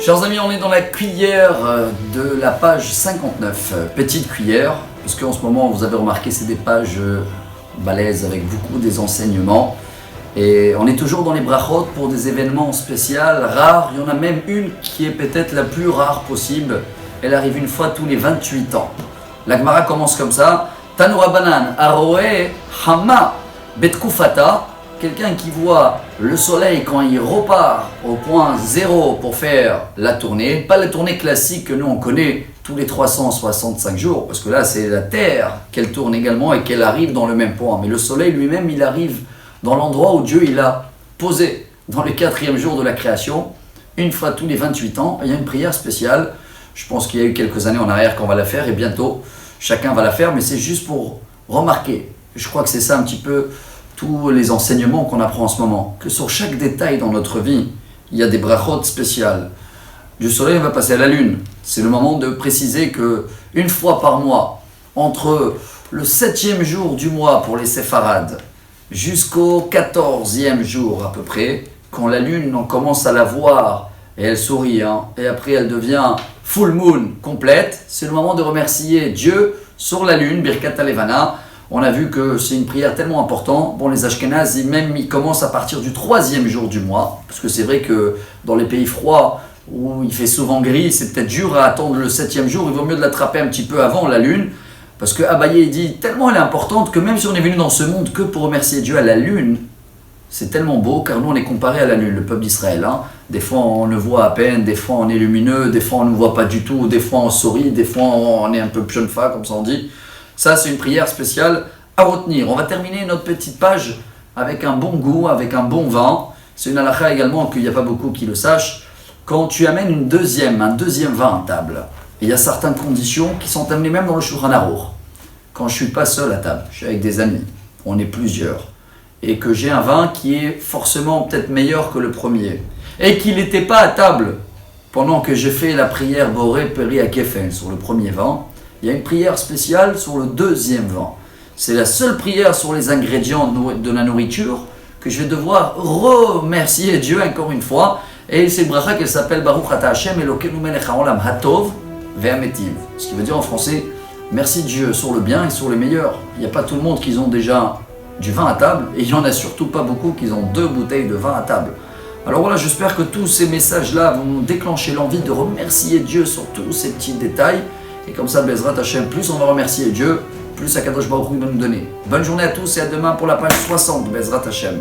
Chers amis, on est dans la cuillère de la page 59, petite cuillère, parce qu'en ce moment, vous avez remarqué, c'est des pages balèzes avec beaucoup des enseignements. Et on est toujours dans les brachot pour des événements spéciaux, rares. Il y en a même une qui est peut-être la plus rare possible. Elle arrive une fois tous les 28 ans. La Gemara commence comme ça. Tanu Rabbanan, Aroe Hama Betkufata. Quelqu'un qui voit le soleil quand il repart au point zéro pour faire la tournée, pas la tournée classique que nous on connaît tous les 365 jours, parce que là c'est la Terre qu'elle tourne également et qu'elle arrive dans le même point. Mais le soleil lui-même, il arrive dans l'endroit où Dieu il a posé, dans le 4e jour de la création, une fois tous les 28 ans. Il y a une prière spéciale, je pense qu'il y a eu quelques années en arrière qu'on va la faire, et bientôt chacun va la faire, mais c'est juste pour remarquer. Je crois que c'est ça un petit peu tous les enseignements qu'on apprend en ce moment, que sur chaque détail dans notre vie, il y a des brachot spéciales. Du soleil va passer à la lune. C'est le moment de préciser que une fois par mois, entre le 7e jour du mois pour les séfarades, jusqu'au 14e jour à peu près, quand la lune, on commence à la voir et elle sourit, et après elle devient full moon complète, c'est le moment de remercier Dieu sur la lune, Birkat Levana. On a vu que c'est une prière tellement importante. Bon, les Ashkénazes, ils commencent à partir du 3e jour du mois, parce que c'est vrai que dans les pays froids, où il fait souvent gris, c'est peut-être dur à attendre le 7e jour, il vaut mieux de l'attraper un petit peu avant la lune, parce que Abaye dit tellement elle est importante que même si on est venu dans ce monde que pour remercier Dieu à la lune, c'est tellement beau, car nous on est comparé à la lune, le peuple d'Israël. Des fois on le voit à peine, des fois on est lumineux, des fois on ne voit pas du tout, des fois on sourit, des fois on est un peu pshonfa, comme ça on dit. Ça, c'est une prière spéciale à retenir. On va terminer notre petite page avec un bon goût, avec un bon vin. C'est une halakha également qu'il n'y a pas beaucoup qui le sachent. Quand tu amènes un deuxième vin à table, il y a certaines conditions qui sont amenées même dans le Shulchan Aruch. Quand je ne suis pas seul à table, je suis avec des amis, on est plusieurs, et que j'ai un vin qui est forcément peut-être meilleur que le premier, et qu'il n'était pas à table pendant que j'ai fait la prière Boré Peri Akefen sur le premier vin, il y a une prière spéciale sur le deuxième vin. C'est la seule prière sur les ingrédients de la nourriture que je vais devoir remercier Dieu encore une fois. Et c'est une bracha qu'elle s'appelle Baruch Ata Hashem Elokeinu melech haolam hatov ve'ametiv. Ce qui veut dire en français, merci Dieu sur le bien et sur le meilleur. Il n'y a pas tout le monde qui ont déjà du vin à table, et il n'y en a surtout pas beaucoup qui ont 2 bouteilles de vin à table. Alors voilà, j'espère que tous ces messages-là vont nous déclencher l'envie de remercier Dieu sur tous ces petits détails. Et comme ça, Bezrat Hashem, plus on va remercier Dieu, plus Akadosh Baruch Hu va nous donner. Bonne journée à tous et à demain pour la page 60 de Bezrat Hashem.